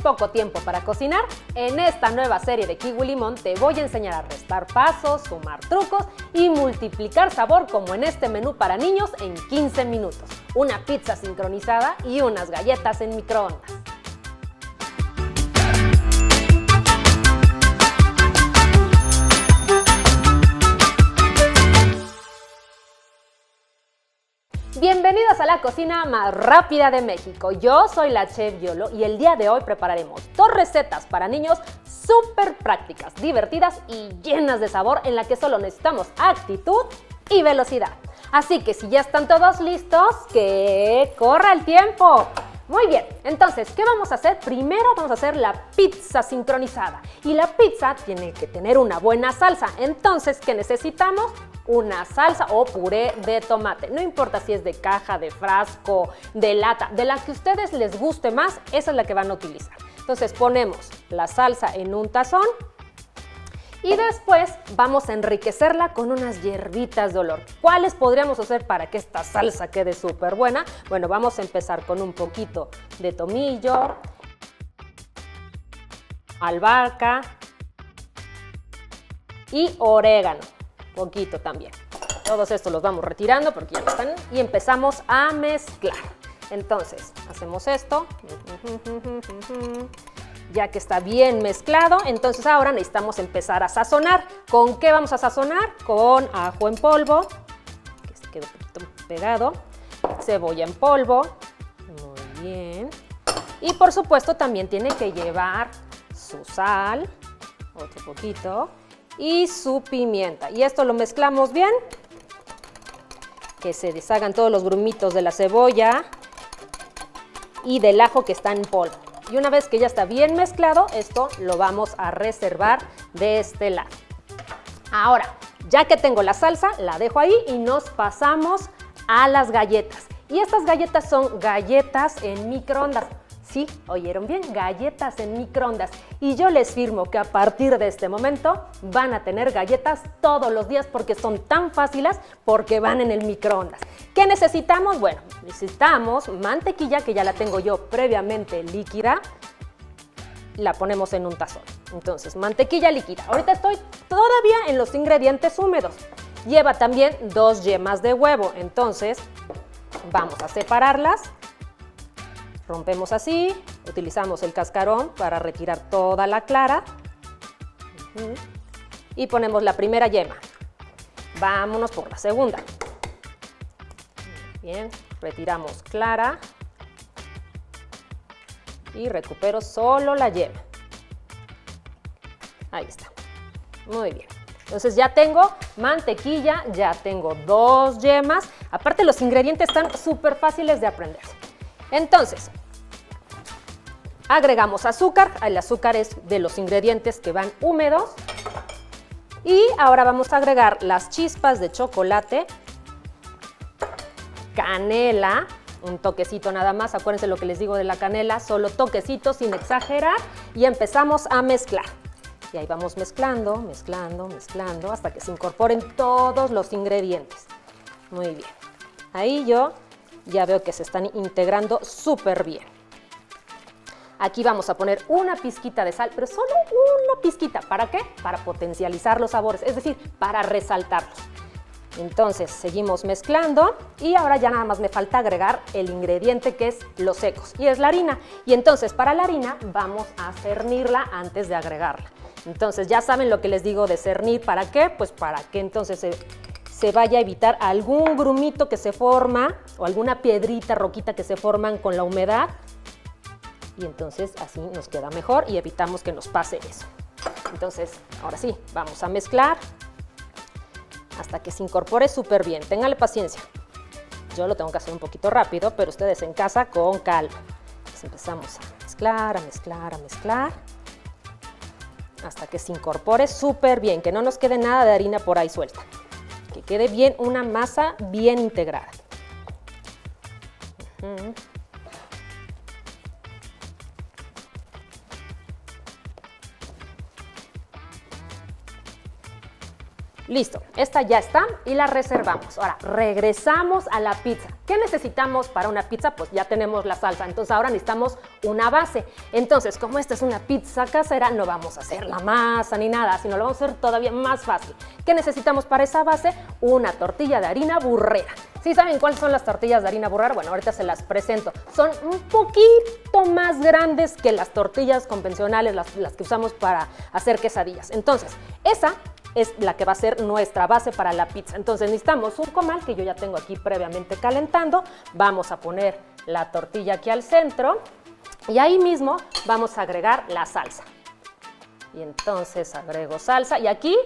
poco tiempo para cocinar? En esta nueva serie de Kiwi Limón te voy a enseñar a restar pasos, sumar trucos y multiplicar sabor como en este menú para niños en 15 minutos. Una pizza sincronizada y unas galletas en microondas. Bienvenidos a la cocina más rápida de México. Yo soy la chef Yolo y el día de hoy prepararemos 2 recetas para niños súper prácticas, divertidas y llenas de sabor en la que solo necesitamos actitud y velocidad. Así que si ya están todos listos, ¡que corra el tiempo! Muy bien, entonces, ¿qué vamos a hacer? Primero vamos a hacer la pizza sincronizada. Y la pizza tiene que tener una buena salsa. Entonces, ¿qué necesitamos? Una salsa o puré de tomate. No importa si es de caja, de frasco, de lata, de la que a ustedes les guste más, esa es la que van a utilizar. Entonces, ponemos la salsa en un tazón. Y después vamos a enriquecerla con unas hierbitas de olor. ¿Cuáles podríamos hacer para que esta salsa quede súper buena? Bueno, vamos a empezar con un poquito de tomillo, albahaca y orégano. Poquito también. Todos estos los vamos retirando porque ya no están. Y empezamos a mezclar. Entonces, hacemos esto. Ya que está bien mezclado, entonces ahora necesitamos empezar a sazonar. ¿Con qué vamos a sazonar? Con ajo en polvo, que se quede un poquito pegado, cebolla en polvo, muy bien. Y por supuesto también tiene que llevar su sal, otro poquito, y su pimienta. Y esto lo mezclamos bien, que se deshagan todos los grumitos de la cebolla y del ajo que está en polvo. Y una vez que ya está bien mezclado, esto lo vamos a reservar de este lado. Ahora, ya que tengo la salsa, la dejo ahí y nos pasamos a las galletas. Y estas galletas son galletas en microondas. Sí, oyeron bien, galletas en microondas. Y yo les firmo que a partir de este momento van a tener galletas todos los días porque son tan fáciles, porque van en el microondas. ¿Qué necesitamos? Bueno, necesitamos mantequilla, que ya la tengo yo previamente líquida. La ponemos en un tazón. Entonces, mantequilla líquida. Ahorita estoy todavía en los ingredientes húmedos. Lleva también 2 yemas de huevo. Entonces, vamos a separarlas. Rompemos así, utilizamos el cascarón para retirar toda la clara y ponemos la primera yema. Vámonos por la segunda. Bien, retiramos clara y recupero solo la yema. Ahí está. Muy bien. Entonces ya tengo mantequilla, ya tengo 2 yemas. Aparte los ingredientes están súper fáciles de aprenderse. Entonces, agregamos azúcar. El azúcar es de los ingredientes que van húmedos. Y ahora vamos a agregar las chispas de chocolate, canela, un toquecito nada más. Acuérdense lo que les digo de la canela, solo toquecito sin exagerar. Y empezamos a mezclar. Y ahí vamos mezclando, mezclando, mezclando, hasta que se incorporen todos los ingredientes. Muy bien. Ahí yo ya veo que se están integrando súper bien. Aquí vamos a poner una pizquita de sal, pero solo una pizquita. ¿Para qué? Para potencializar los sabores, es decir, para resaltarlos. Entonces, seguimos mezclando y ahora ya nada más me falta agregar el ingrediente que es los secos y es la harina. Y entonces, para la harina vamos a cernirla antes de agregarla. Entonces, ya saben lo que les digo de cernir. ¿Para qué? Pues para que entonces se vaya a evitar algún grumito que se forma o alguna piedrita, roquita que se forman con la humedad. Y entonces así nos queda mejor y evitamos que nos pase eso. Entonces, ahora sí, vamos a mezclar hasta que se incorpore súper bien. Ténganle paciencia. Yo lo tengo que hacer un poquito rápido, pero ustedes en casa con calma. Entonces empezamos a mezclar, a mezclar, a mezclar, hasta que se incorpore súper bien, que no nos quede nada de harina por ahí suelta. Que quede bien una masa bien integrada. Listo, esta ya está y la reservamos. Ahora, regresamos a la pizza. ¿Qué necesitamos para una pizza? Pues ya tenemos la salsa, entonces ahora necesitamos una base. Entonces, como esta es una pizza casera, no vamos a hacer la masa ni nada, sino lo vamos a hacer todavía más fácil. ¿Qué necesitamos para esa base? Una tortilla de harina burrera. ¿Sí saben cuáles son las tortillas de harina burrera? Bueno, ahorita se las presento. Son un poquito más grandes que las tortillas convencionales, las que usamos para hacer quesadillas. Entonces, esa es la que va a ser nuestra base para la pizza. Entonces necesitamos un comal que yo ya tengo aquí previamente calentando. Vamos a poner la tortilla aquí al centro y ahí mismo vamos a agregar la salsa. Y entonces agrego salsa y aquí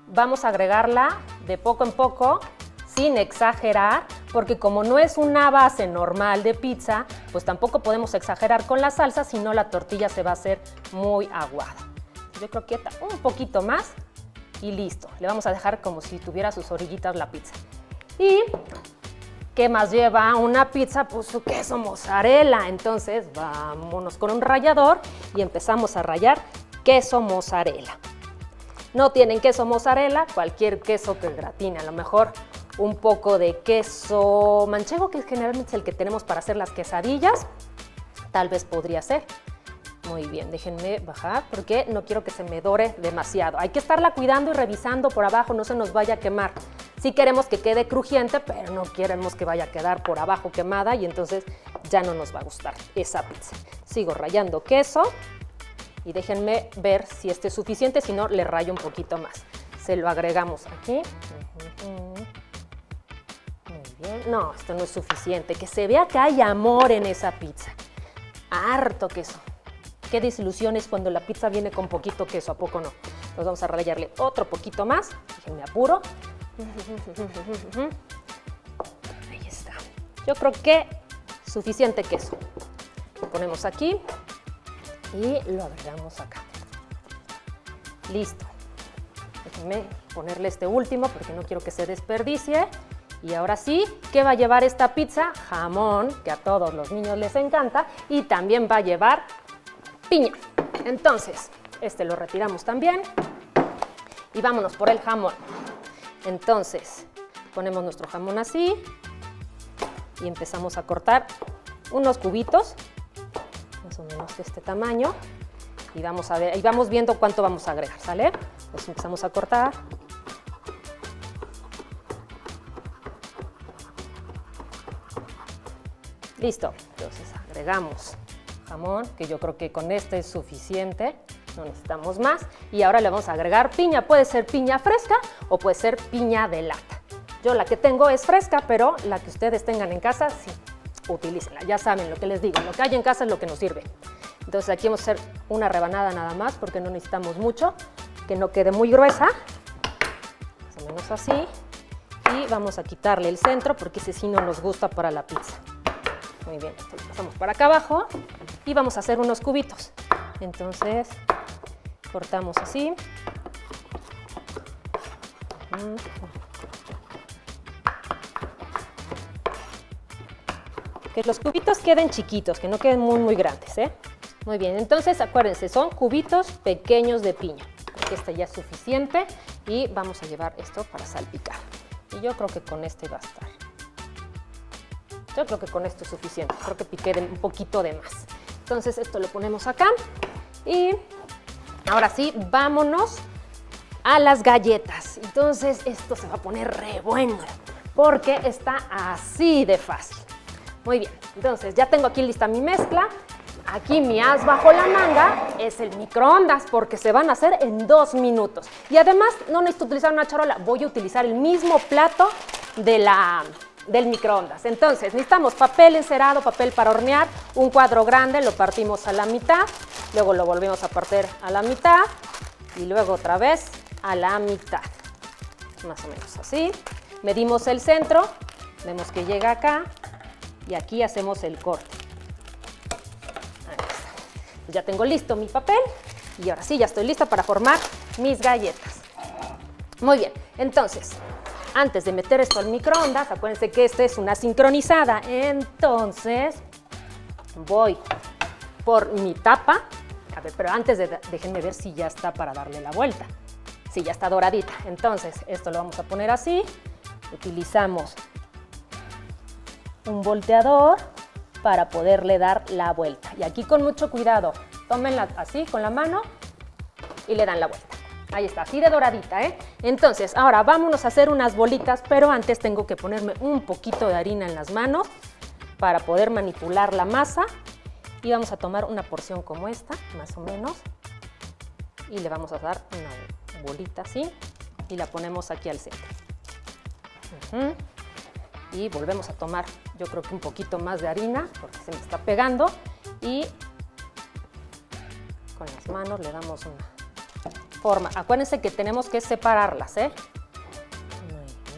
vamos a agregarla de poco en poco sin exagerar, porque como no es una base normal de pizza, pues tampoco podemos exagerar con la salsa, si no la tortilla se va a hacer muy aguada. Yo creo que un poquito más. Y listo, le vamos a dejar como si tuviera sus orillitas la pizza. ¿Y qué más lleva una pizza? Pues su queso mozzarella. Entonces vámonos con un rallador y empezamos a rallar queso mozzarella. No tienen queso mozzarella, cualquier queso que gratine, a lo mejor un poco de queso manchego, que generalmente es el que tenemos para hacer las quesadillas, tal vez podría ser. Muy bien, déjenme bajar porque no quiero que se me dore demasiado. Hay que estarla cuidando y revisando por abajo, no se nos vaya a quemar. Sí queremos que quede crujiente, pero no queremos que vaya a quedar por abajo quemada y entonces ya no nos va a gustar esa pizza. Sigo rallando queso y déjenme ver si este es suficiente, si no le rayo un poquito más. Se lo agregamos aquí. Muy bien. No, esto no es suficiente. Que se vea que hay amor en esa pizza. Harto queso. Qué desilusión es cuando la pizza viene con poquito queso, ¿a poco no? Entonces vamos a rallarle otro poquito más. Déjenme apuro. Ahí está. Yo creo que suficiente queso. Lo ponemos aquí y lo agregamos acá. Listo. Déjenme ponerle este último porque no quiero que se desperdicie. Y ahora sí, ¿qué va a llevar esta pizza? Jamón, que a todos los niños les encanta, y también va a llevar piña. Entonces, este lo retiramos también y vámonos por el jamón. Entonces, ponemos nuestro jamón así y empezamos a cortar unos cubitos, más o menos de este tamaño, y vamos a ver, y vamos viendo cuánto vamos a agregar, ¿sale? Entonces empezamos a cortar. Listo, entonces agregamos jamón, que yo creo que con este es suficiente, no necesitamos más. Y ahora le vamos a agregar piña, puede ser piña fresca o puede ser piña de lata. Yo la que tengo es fresca, pero la que ustedes tengan en casa, sí, utilícenla. Ya saben lo que les digo, lo que hay en casa es lo que nos sirve. Entonces aquí vamos a hacer una rebanada nada más porque no necesitamos mucho, que no quede muy gruesa, más o menos así. Y vamos a quitarle el centro porque ese sí no nos gusta para la pizza. Muy bien, entonces pasamos para acá abajo y vamos a hacer unos cubitos. Entonces, cortamos así. Que los cubitos queden chiquitos, que no queden muy grandes, ¿eh? Muy bien, entonces acuérdense, son cubitos pequeños de piña. Porque este ya es suficiente y vamos a llevar esto para salpicar. Y yo creo que con este va a estar. Yo creo que con esto es suficiente, creo que piqué un poquito de más. Entonces esto lo ponemos acá y ahora sí, vámonos a las galletas. Entonces esto se va a poner re bueno porque está así de fácil. Muy bien, entonces ya tengo aquí lista mi mezcla. Aquí mi as bajo la manga es el microondas porque se van a hacer en 2 minutos. Y además no necesito utilizar una charola, voy a utilizar el mismo plato del microondas. Entonces necesitamos papel encerado, papel para hornear, un cuadro grande, lo partimos a la mitad, luego lo volvemos a partir a la mitad y luego otra vez a la mitad. Más o menos así. Medimos el centro, vemos que llega acá y aquí hacemos el corte. Ahí está. Ya tengo listo mi papel y ahora sí ya estoy lista para formar mis galletas. Muy bien, entonces antes de meter esto al microondas, acuérdense que esta es una sincronizada, entonces voy por mi tapa. A ver, pero antes déjenme ver si ya está para darle la vuelta. Sí, ya está doradita. Entonces, esto lo vamos a poner así. Utilizamos un volteador para poderle dar la vuelta. Y aquí con mucho cuidado, tómenla así con la mano y le dan la vuelta. Ahí está, así de doradita, ¿eh? Entonces, ahora vámonos a hacer unas bolitas, pero antes tengo que ponerme un poquito de harina en las manos para poder manipular la masa. Y vamos a tomar una porción como esta, más o menos, y le vamos a dar una bolita así y la ponemos aquí al centro. Y volvemos a tomar, yo creo que un poquito más de harina porque se me está pegando, y con las manos le damos una forma. Acuérdense que tenemos que separarlas, ¿eh?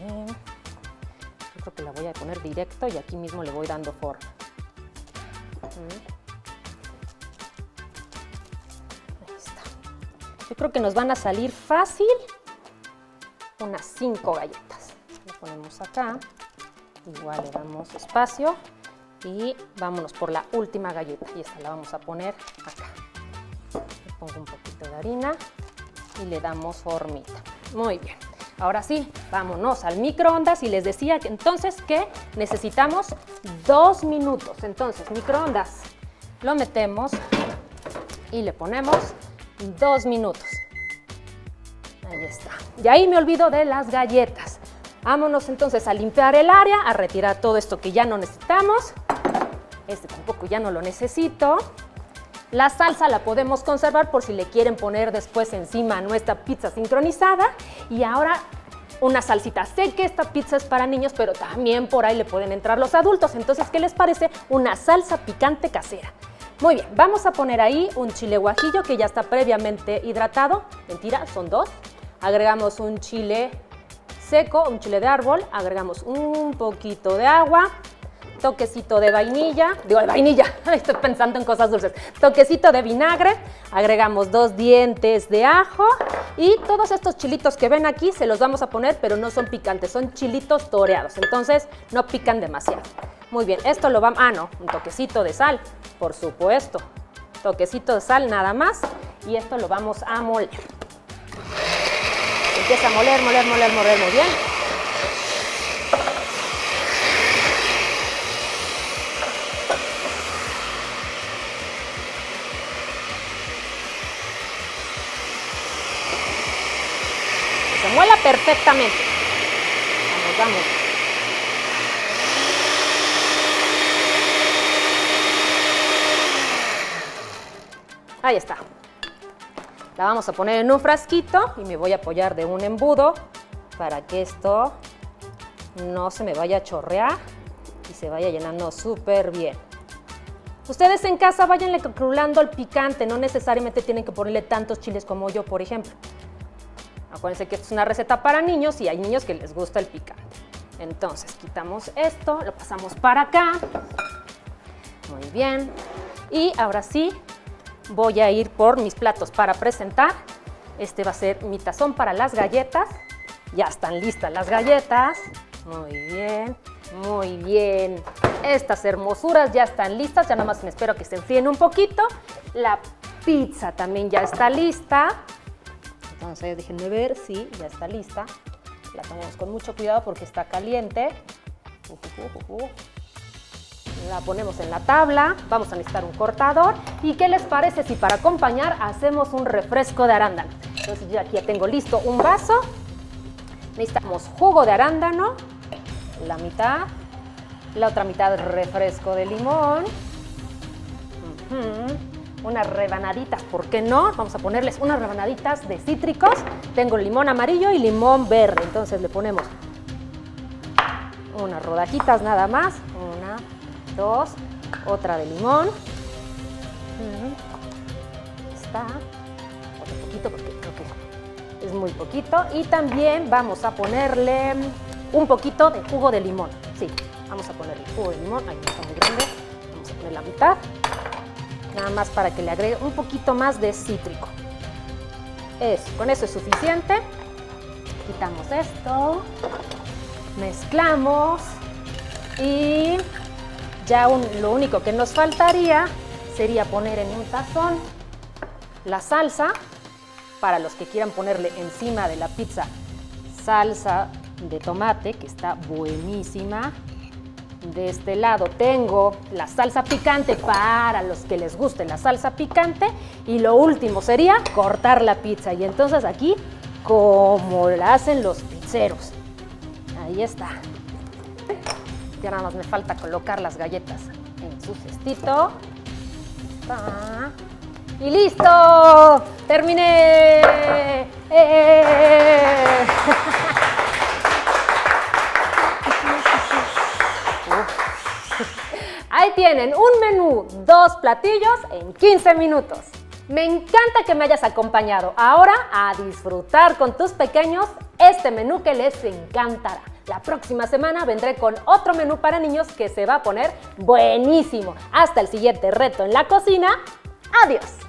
Muy bien. Yo creo que la voy a poner directo y aquí mismo le voy dando forma. Ahí está. Yo creo que nos van a salir fácil unas 5 galletas. Lo ponemos acá. Igual le damos espacio y vámonos por la última galleta. Y esta la vamos a poner acá. Le pongo un poquito de harina y le damos formita. Muy bien. Ahora sí, vámonos al microondas y les decía que entonces que necesitamos 2 minutos. Entonces, microondas, lo metemos y le ponemos 2 minutos. Ahí está. Y ahí me olvido de las galletas. Vámonos entonces a limpiar el área, a retirar todo esto que ya no necesitamos. Este tampoco ya no lo necesito. La salsa la podemos conservar por si le quieren poner después encima a nuestra pizza sincronizada. Y ahora una salsita. Sé que esta pizza es para niños, pero también por ahí le pueden entrar los adultos. Entonces, ¿qué les parece? Una salsa picante casera. Muy bien, vamos a poner ahí un chile guajillo que ya está previamente hidratado. Mentira, son 2. Agregamos un chile seco, un chile de árbol. Agregamos un poquito de agua. Toquecito de vainilla, estoy pensando en cosas dulces. Toquecito de vinagre, agregamos 2 dientes de ajo y todos estos chilitos que ven aquí se los vamos a poner, pero no son picantes, son chilitos toreados, entonces no pican demasiado. Muy bien, esto lo vamos, un toquecito de sal, por supuesto. Toquecito de sal nada más y esto lo vamos a moler. Empieza a moler muy bien. Se muela perfectamente. Vamos. Ahí está. La vamos a poner en un frasquito y me voy a apoyar de un embudo para que esto no se me vaya a chorrear y se vaya llenando súper bien. Ustedes en casa váyanle calculando el picante, no necesariamente tienen que ponerle tantos chiles como yo, por ejemplo. Acuérdense que esto es una receta para niños y hay niños que les gusta el picante. Entonces, quitamos esto, lo pasamos para acá. Muy bien. Y ahora sí, voy a ir por mis platos para presentar. Este va a ser mi tazón para las galletas. Ya están listas las galletas. Muy bien. Estas hermosuras ya están listas. Ya nada más me espero que se enfríen un poquito. La pizza también ya está lista. Entonces, déjenme ver, sí, ya está lista. La tomamos con mucho cuidado porque está caliente. La ponemos en la tabla. Vamos a necesitar un cortador. ¿Y qué les parece si para acompañar hacemos un refresco de arándano? Entonces, yo aquí ya tengo listo un vaso. Necesitamos jugo de arándano, la mitad. La otra mitad refresco de limón. Unas rebanaditas, ¿por qué no? Vamos a ponerles unas rebanaditas de cítricos. Tengo limón amarillo y limón verde. Entonces le ponemos unas rodajitas nada más. 1, 2, otra de limón. Está. Otro poquito porque creo que es muy poquito. Y también vamos a ponerle un poquito de jugo de limón. Sí, vamos a ponerle jugo de limón. Ahí está muy grande. Vamos a poner la mitad. Nada más para que le agregue un poquito más de cítrico. Con eso es suficiente. Quitamos esto. Mezclamos. Y ya lo único que nos faltaría sería poner en un tazón la salsa para los que quieran ponerle encima de la pizza salsa de tomate, que está buenísima. De este lado tengo la salsa picante para los que les guste la salsa picante. Y lo último sería cortar la pizza. Y entonces aquí, como la hacen los pizzeros. Ahí está. Ya nada más me falta colocar las galletas en su cestito. Está. ¡Y listo! ¡Terminé! Ahí tienen un menú, 2 platillos en 15 minutos. Me encanta que me hayas acompañado. Ahora a disfrutar con tus pequeños este menú que les encantará. La próxima semana vendré con otro menú para niños que se va a poner buenísimo. Hasta el siguiente reto en la cocina. ¡Adiós!